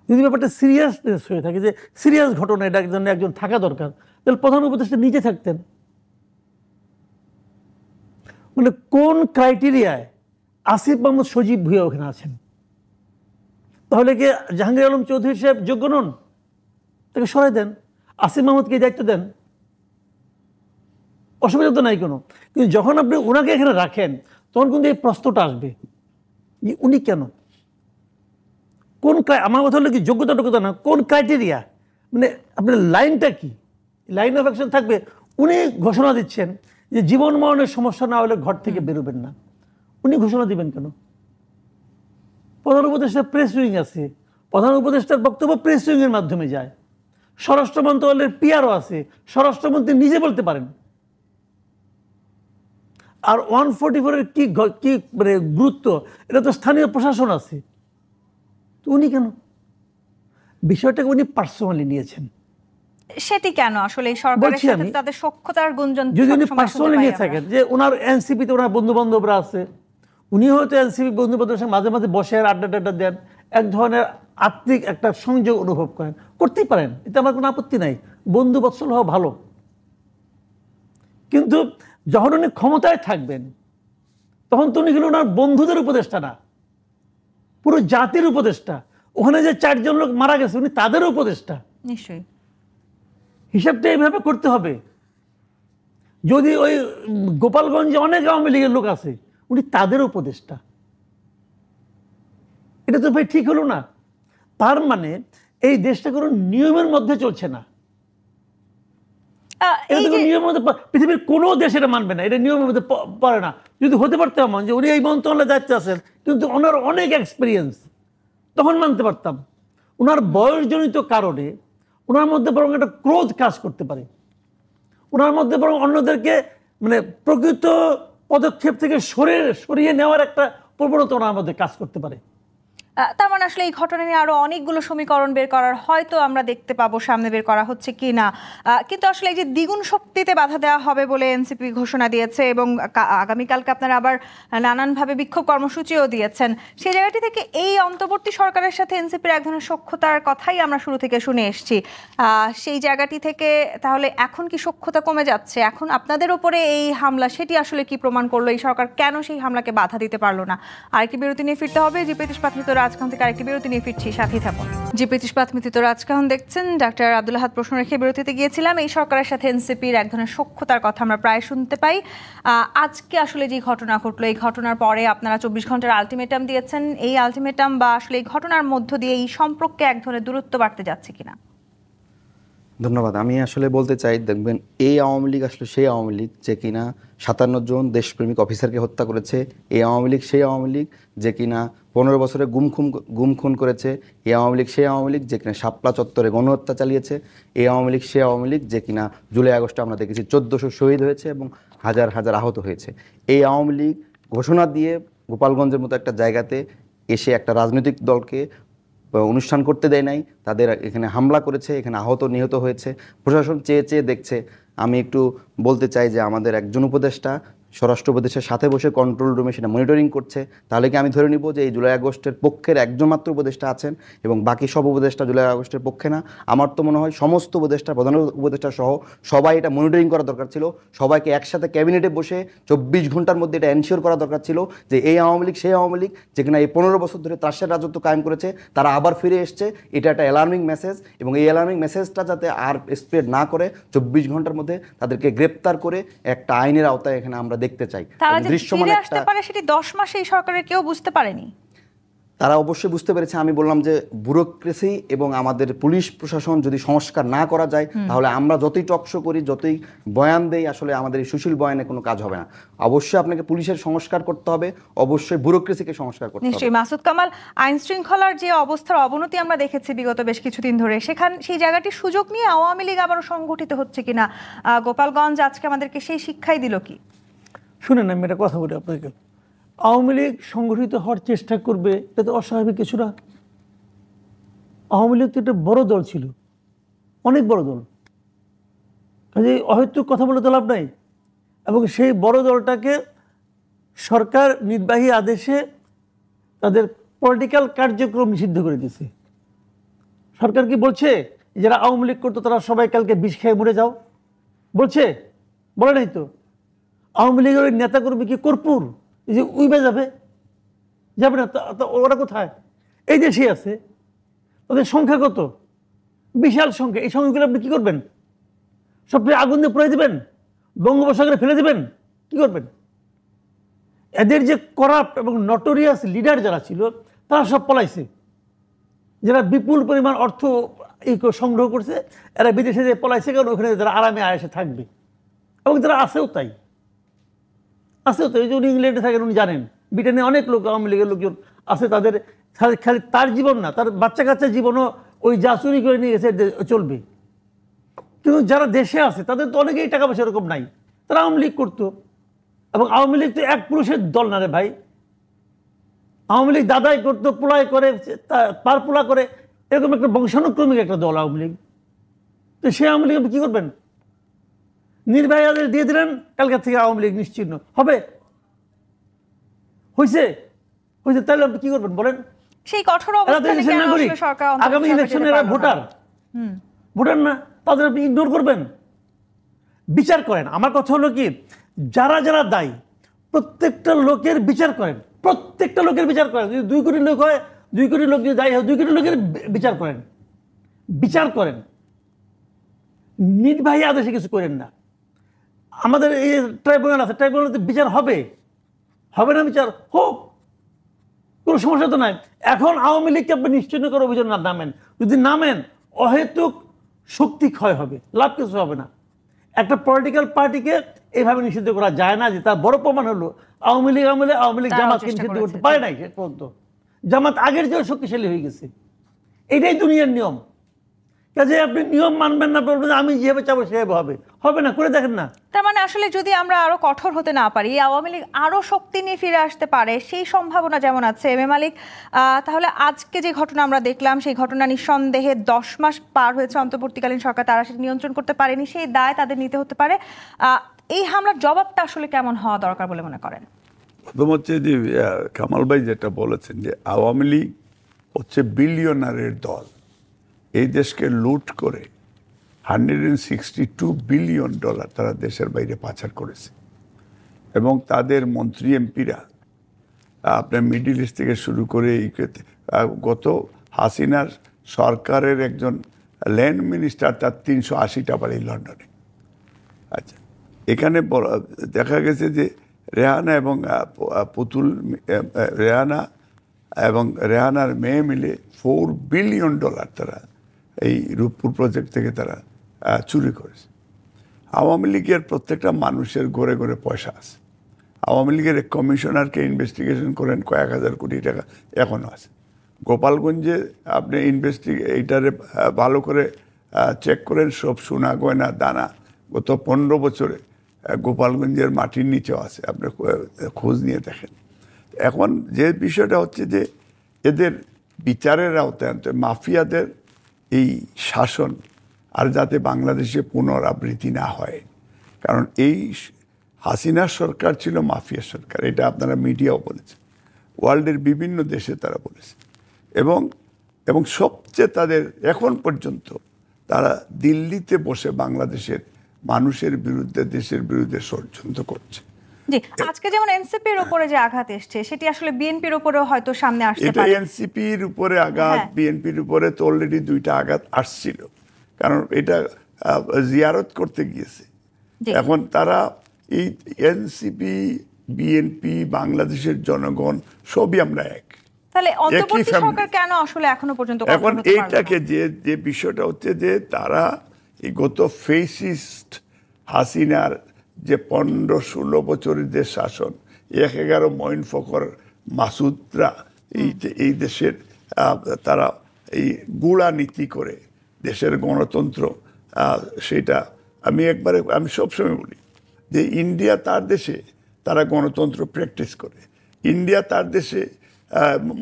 যদি ব্যাপারটা সিরিয়াসনেস হয়ে থাকে, যে সিরিয়াস ঘটনা, এটা একজন থাকা দরকার, তাহলে প্রধান উপদেষ্টা নিজে থাকতেন। কোন ক্রাইটেরিয়ায় আসিফ মাহমুদ সজীব ভুঁইয়া ওখানে আছেন? তাহলে কি জাহাঙ্গীর আলম চৌধুরী সাহেব যোগ্য নন? তাকে সরাই দেন, আসিফ মাহমুদকে দায়িত্ব দেন, অসুবিধা তো নাই কোনো। কিন্তু যখন আপনি ওনাকে এখানে রাখেন, তখন কিন্তু এই প্রশ্নটা আসবে যে উনি কেন, কোন, আমার কথা হলো কি যোগ্যতা না, কোন ক্রাইটেরিয়া, আপনার লাইনটা কি, লাইন অফ অ্যাকশন থাকবে। উনি ঘোষণা দিচ্ছেন যে জীবন মরণের সমস্যা না হলে ঘর থেকে বেরোবেন না, উনি ঘোষণা দিবেন কেন? প্রধান উপদেষ্টার প্রেস উইং আছে, প্রধান উপদেষ্টার বক্তব্য প্রেস উইংয়ের মাধ্যমে যায়। স্বরাষ্ট্র মন্ত্রণালয়ের পিআরও আছে, স্বরাষ্ট্রমন্ত্রী নিজে বলতে পারেন। আর 144-এর কি গুরুত্ব, এটা তো স্থানীয় প্রশাসন আছে। তো উনি কেন? বিষয়টাকে উনি পার্সোনালি নিয়েছেন। সেটি কেন আসলে সরকারের সাথে তাদের সখ্যতার গুঞ্জন যদি উনি পার্সোনালি নিয়ে থাকেন, যে ওনার এনসিপিতে ওনার বন্ধু বান্ধবরা আছে, উনি হয়তো এনসিপি বন্ধু বান্ধবের সঙ্গে মাঝে মাঝে বসে আর আড্ডা টাড্ডা দেন, এক ধরনের আত্মিক একটা সংযোগ অনুভব করেন, করতেই পারেন, এতে আমার কোনো আপত্তি নাই, বন্ধু বৎসল হওয়া ভালো। কিন্তু যখন উনি ক্ষমতায় থাকবেন, তখন তো উনি গেলে ওনার বন্ধুদের উপদেষ্টা না, পুরো জাতির উপদেষ্টা। ওখানে যে 4 জন লোক মারা গেছে, উনি তাদের উপদেষ্টা। নিশ্চয়ই হিসাবটা এইভাবে করতে হবে। যদি ওই গোপালগঞ্জে অনেক আওয়ামী লীগের লোক আছে, উনি তাদের উপদেষ্টা, এটা তো ভাই ঠিক হলো না। তার মানে এই দেশটা কোনো নিয়মের মধ্যে চলছে না। নিয়মের মধ্যে পৃথিবীর কোনো দেশ এটা মানবে না, এটা নিয়মের মধ্যে পড়ে না। যদি হতে পারতো এমন যে উনি এই মন্ত্রণালয়ে দায়িত্বে আছেন, কিন্তু ওনার অনেক এক্সপিরিয়েন্স, তখন মানতে পারতাম। ওনার বয়সজনিত কারণে ওনার মধ্যে বরং একটা ক্রোধ কাজ করতে পারে, ওনার মধ্যে বরং অন্যদেরকে প্রকৃত পদক্ষেপ থেকে সরিয়ে নেওয়ার একটা প্রবণতা ওনার মধ্যে কাজ করতে পারে। তার মানে আসলে এই ঘটনা নিয়ে আরো অনেকগুলো সমীকরণ বের করার হয়তো আমরা দেখতে পাবো, সামনে বের করা হচ্ছে কি না। কিন্তু আসলে এই যে দ্বিগুণ শক্তিতে বাধা দেওয়া হবে বলে এনসিপি ঘোষণা দিয়েছে এবং আগামীকালকে আপনারা আবার নানানভাবে বিক্ষোভ কর্মসূচিও দিয়েছেন, সেই জায়গাটি থেকে এই অন্তর্বর্তী সরকারের সাথে এনসিপির এক ধরনের সখ্যতার কথাই আমরা শুরু থেকে শুনে এসেছি। সেই জায়গাটি থেকে তাহলে এখন কি সখ্যতা কমে যাচ্ছে? এখন আপনাদের উপরে এই হামলা, সেটি আসলে কি প্রমাণ করলো? এই সরকার কেন সেই হামলাকে বাধা দিতে পারলো না? আরেকটি বিরতি নিয়ে ফিরতে হবে। জিপি ইস্পাত মৃত রাজকাহন থেকে আরেকটি বিরতি নিয়ে ফিরছি, সাথেই থাকুন। জিপি ইস্পাত মৃত রাজকাহন দেখছেন। ডাক্তার আব্দুল আহাদ প্রশ্ন রেখে বিরতিতে গিয়েছিলাম। এই সরকারের সাথে এনসিপির এক ধরনের সখ্যতার কথা আমরা প্রায় শুনতে পাই। আজকে আসলে যে ঘটনা ঘটলো, এই ঘটনার পরে আপনারা 24 ঘন্টার আলটিমেটাম দিয়েছেন। এই আলটিমেটাম বা আসলে এই ঘটনার মধ্য দিয়ে এই সম্পর্কে এক ধরনের দূরত্ব বাড়তে যাচ্ছে কিনা? ধন্যবাদ। আমি আসলে বলতে চাই, দেখবেন এই আওয়ামী লীগ আসলে সেই আওয়ামী লীগ যে কিনা 57 জন দেশপ্রেমিক অফিসারকে হত্যা করেছে। এই আওয়ামী লীগ সেই আওয়ামী লীগ যে কিনা 15 বছরে গুম খুন করেছে। এই আওয়ামী লীগ সেই আওয়ামী লীগ যে কিনা শাপলা চত্বরে গণহত্যা চালিয়েছে। এই আওয়ামী লীগ সেই আওয়ামী লীগ যে কিনা জুলাই আগস্টে আমরা দেখেছি 1400 শহীদ হয়েছে এবং হাজার হাজার আহত হয়েছে। এই আওয়ামী লীগ ঘোষণা দিয়ে গোপালগঞ্জের মতো একটা জায়গাতে এসে একটা রাজনৈতিক দলকে অনুষ্ঠান করতে দেয় নাই, তাদের এখানে হামলা করেছে, এখানে আহত নিহত হয়েছে। প্রশাসন চেয়ে চেয়ে দেখছে। আমি একটু বলতে চাই যে আমাদের একজন উপদেষ্টা স্বরাষ্ট্র উপদেষ্টার সাথে বসে কন্ট্রোল রুমে সেটা মনিটরিং করছে। তাহলে কি আমি ধরে নিব যে এই জুলাই আগস্টের পক্ষের একজন মাত্র উপদেষ্টা আছেন এবং বাকি সব উপদেষ্টা জুলাই আগস্টের পক্ষে না? আমার তো মনে হয় সমস্ত উপদেষ্টা, প্রধান উপদেষ্টা সহ সবাই এটা মনিটরিং করা দরকার ছিল। সবাইকে একসাথে ক্যাবিনেটে বসে 24 ঘন্টার মধ্যে এটা এনশিওর করা দরকার ছিল যে এই আওয়ামী লীগ সেই আওয়ামী লীগ যেখানে এই 15 বছর ধরে ত্রাসের রাজত্ব কায়েম করেছে, তারা আবার ফিরে এসছে। এটা একটা অ্যালার্মিং মেসেজ এবং এই অ্যালার্মিং মেসেজটা যাতে আর স্প্রেড না করে 24 ঘন্টার মধ্যে তাদেরকে গ্রেপ্তার করে একটা আইনের আওতায় এখানে আমরা দেখতে চাই। তারা যে ফিরে আসতে পারে সেটি 10 মাসে এই সরকারের কেউ বুঝতে পারেনি। তারা অবশ্যই বুঝতে পেরেছে। আমি বললাম যে ব্যুরোক্রেসি এবং আমাদের পুলিশ প্রশাসন যদি সংস্কার না করা যায় তাহলে আমরা যতই টকশো করি, যতই বয়ান দেই, আসলে আমাদের এই সুশীল বয়ানে কোনো কাজ হবে না। অবশ্যই আপনাকে পুলিশের সংস্কার করতে হবে, অবশ্যই ব্যুরোক্রেসিকে সংস্কার করতে হবে। নিশ্চয়ই। মাসুদ কামাল, আইন শৃঙ্খলার যে অবস্থার অবনতি আমরা দেখেছি বিগত বেশ কিছুদিন ধরে, সেই জায়গাটির সুযোগ নিয়ে আওয়ামী লীগ আবারও সংগঠিত হচ্ছে কিনা? গোপালগঞ্জ আজকে আমাদেরকে সেই শিক্ষাই দিল কি? শুনেন, আমি একটা কথা বলি আপনাকে। আওয়ামী লীগ সংগঠিত হওয়ার চেষ্টা করবে, এটা তো অস্বাভাবিক কিছু না। আওয়ামী লীগ তো একটা বড় দল ছিল, অনেক বড় দল, কাজে অহেতুক কথা বলে তো লাভ নাই। এবং সেই বড় দলটাকে সরকার নির্বাহী আদেশে তাদের পলিটিক্যাল কার্যক্রম নিষিদ্ধ করে দিয়েছে। সরকার কি বলছে যারা আওয়ামী লীগ করতো তারা সবাই কালকে বিষ খেয়ে মরে যাও? বলছে? বলে নাই তো। আওয়ামী লীগের নেতাকর্মী কি কর্পূর এই যে উইবে যাবে? যাবে না। ওরা কোথায়? এই দেশে আছে। ওদের সংখ্যা কত? বিশাল সংখ্যা। এই সংখ্যাগুলো আপনি কী করবেন? সবচেয়ে আগুন দিয়ে পুড়ে দেবেন? বঙ্গোপসাগরে ফেলে দেবেন? কি করবেন? এদের যে করাপ্ট এবং নটোরিয়াস লিডার যারা ছিল তারা সব পলাইছে। যারা বিপুল পরিমাণ অর্থ সংগ্রহ করছে এরা বিদেশে যে পলাইছে, কারণ ওখানে তারা আরামে আয়েসে থাকবে। এবং তারা আসেও তাই, আসেও তাই। যে উনি ইংল্যান্ডে থাকেন, উনি জানেন ব্রিটেনে অনেক লোক আওয়ামী লীগের লোকজন আছে, তাদের খালি তার জীবন না, তার বাচ্চা কাচ্চার জীবনও ওই যা চুরি করে নিয়ে গেছে চলবে। কিন্তু যারা দেশে আছে তাদের তো অনেকেই টাকা পয়সা এরকম নাই, তারা আওয়ামী লীগ করতো। এবং আওয়ামী লীগ তো এক পুরুষের দল না রে ভাই। আওয়ামী লীগ দাদাই করতো, পোলাই করে, পার পোলা করে, এরকম একটা বংশানুক্রমিক একটা দল আওয়ামী লীগ। তো সে আওয়ামী লীগ আপনি কী করবেন? নির্বাহী আদেশ দিয়ে দিলেন, কালকার থেকে আওয়ামী লীগ নিশ্চিহ্ন হবে। হয়েছে? তাহলে আপনি কি করবেন বলেন? সেই কঠোর অবস্থানে কেন আসলে সরকার আগামী ইলেকশনে এরা ভোটার না, তাদের আপনি ইগনোর করবেন? বিচার করেন। আমার কথা হলো কি, যারা যারা দায়ী প্রত্যেকটা লোকের বিচার করেন, প্রত্যেকটা লোকের বিচার করেন। যদি 2 কোটি লোক হয়, 2 কোটি লোক যদি দায়ী হয়, 2 কোটি লোকের বিচার করেন। বিচার করেন, নির্বাহী আদেশে কিছু করেন না। আমাদের এই ট্রাইব্যুনাল আছে, ট্রাইব্যুনালতে বিচার হবে, হবে না? বিচার হোক, কোনো সমস্যা তো নাই। এখন আওয়ামী লীগকে আপনি নিশ্চিহ্ন করে অভিযান নামেন। যদি নামেন, অহেতুক শক্তি ক্ষয় হবে, লাভ কিছু হবে না। একটা পলিটিক্যাল পার্টিকে এইভাবে নিষিদ্ধ করা যায় না। যে তার বড় প্রমাণ হলো আওয়ামী লীগ জামাতকে নিষিদ্ধ করতে পারে নাই শেষ পর্যন্ত। জামাত আগের যে শক্তিশালী হয়ে গেছে। এটাই দুনিয়ার নিয়ম। কাজে আপনি নিয়ম মানবেন না, বলবেন যে আমি যেভাবে চাবো সেভাবে হবে, হবে না, করে দেখেন না। তার মানে আসলে যদি আমরা আরো কঠোর হতে না পারি, আওয়ামী লীগ আরো শক্তি নিয়ে ফিরে আসতে পারে, সেই সম্ভাবনা যেমন আছে। এম এ মালিক, তাহলে আজকে যে ঘটনা আমরা দেখলাম, সেই ঘটনা নিঃসন্দেহে 10 মাস পার হয়েছে অন্তর্বর্তীকালীন সরকার, তারা সেটা নিয়ন্ত্রণ করতে পারেনি, সেই দায় তাদের নিতে হতে পারে। এই হামলার জবাবটা আসলে কেমন হওয়া দরকার বলে মনে করেন? প্রথম হচ্ছে যে কামাল ভাই যেটা বলেছেন যে আওয়ামী লীগ হচ্ছে বিলিয়নারের দল, এই দেশকে লুট করে $162 বিলিয়ন তারা দেশের বাইরে পাচার করেছে। এবং তাদের মন্ত্রী এমপিরা আপনার মিডিল ইস্ট থেকে শুরু করে গত হাসিনার সরকারের একজন ল্যান্ড মিনিস্টার, তার 380টা বাড়ি লন্ডনে। আচ্ছা, এখানে দেখা গেছে যে রেহানা এবং রেহানার মেয়ে মিলে $4 বিলিয়ন তারা এই রূপপুর প্রজেক্ট থেকে তারা চুরি করেছে। আওয়ামী লীগের প্রত্যেকটা মানুষের ঘরে ঘরে পয়সা আছে। আওয়ামী লীগের এক কমিশনারকে ইনভেস্টিগেশন করেন কয়েক হাজার কোটি টাকা এখনও আছে। গোপালগঞ্জে আপনি এইটারে ভালো করে চেক করেন, সব সোনা গয়না দানা গত 15 বছরে গোপালগঞ্জের মাটির নিচেও আছে, আপনি খোঁজ নিয়ে দেখেন। এখন যে বিষয়টা হচ্ছে যে এদের বিচারের আওতায় আনতে মাফিয়াদের এই শাসন আর যাতে বাংলাদেশে পুনরাবৃত্তি না হয়। কারণ এই হাসিনার সরকার ছিল মাফিয়া সরকার, এটা আপনারা মিডিয়াও বলেছে, ওয়ার্ল্ডের বিভিন্ন দেশে তারা বলেছে। এবং সবচেয়ে তাদের এখন পর্যন্ত তারা দিল্লিতে বসে বাংলাদেশের মানুষের বিরুদ্ধে, দেশের বিরুদ্ধে ষড়যন্ত্র করছে। জি, আজকে যেমন এনসিপির উপরে যে আঘাত এসছে, সেটি আসলে বিএনপির উপরেও হয়তো সামনে আসতে এটা পারে। এনসিপির উপরে আঘাত, বিএনপির উপরে তো অলরেডি 2টা আঘাত আসছিল, কারণ এটা জিয়ারত করতে গিয়েছে। এখন তারা এই এনসিপি, বিএনপি, বাংলাদেশের জনগণ সবই আমরা এক। তাহলে অন্তর্বর্তী সরকার কেন আসলে এখনো পর্যন্ত এখন এইটাকে যে বিষয়টা হচ্ছে যে তারা এই গত ফেসিস্ট হাসিনার যে 15-16 বছরের যে শাসন, 11 মঈন ফখর মাসুদরা এই দেশের তারা এই গুড়া নীতি করে দেশের গণতন্ত্র, সেটা আমি সবসময় বলি যে ইন্ডিয়া তার দেশে তারা গণতন্ত্র প্র্যাকটিস করে, ইন্ডিয়া তার দেশে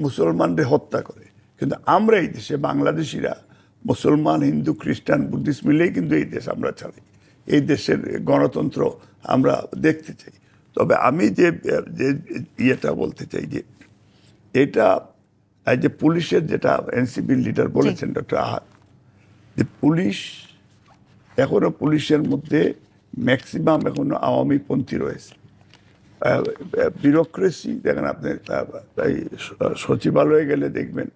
মুসলমানদের হত্যা করে, কিন্তু আমরা এই দেশে বাংলাদেশিরা মুসলমান, হিন্দু, খ্রিস্টান, বুদ্ধিস্ট মিলেই কিন্তু এই দেশ আমরা চালাই। এই দেশের গণতন্ত্র আমরা দেখতে চাই। তবে আমি যে ইয়েটা বলতে চাই যে এটা যে পুলিশের, যেটা এনসিপির লিডার বলেছেন ডক্টর আহাদ, যে পুলিশের মধ্যে ম্যাক্সিমাম এখনো আওয়ামীপন্থী রয়েছে। বিউরোক্রেসি দেখেন, আপনি সচিবালয়ে গেলে দেখবেন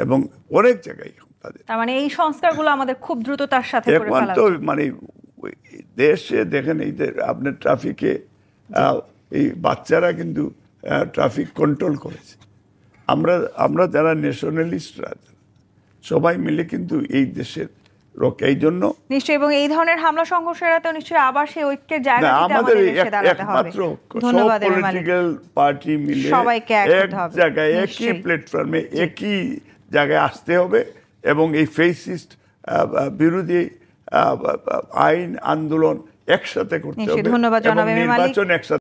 এবং অনেক জায়গায় তাদের, তার মানে এই সংস্কারগুলো আমাদের খুব দ্রুততার সাথে করে ফেলা তো উচিত। মানে দেশে দেখেন এই যে আপনার ট্রাফিকে এই বাচ্চারা কিন্তু ট্রাফিক কন্ট্রোল করেছে। আমরা যারা ন্যাশনালিস্টরা সবাই মিলে কিন্তু এই দেশের এই জন্য নিশ্চয়ই, এবং এই ধরনের হামলা সংঘর্ষ এড়াতে নিশ্চয়ই আবার সেই ঐক্যের জায়গাটিতে আমাদের এসে দাঁড়াতে হবে। একমাত্র ধন্যবাদ সব পলিটিক্যাল পার্টি মিলে সবাইকে এক হতে হবে, জায়গায় একই প্ল্যাটফর্মে একই জায়গায় আসতে হবে এবং এই ফেসিস্ট বিরোধী আইন আন্দোলন একসাথে করতে হবে। ধন্যবাদ জনাব এম এ মালিক। নির্বাচন একসাথে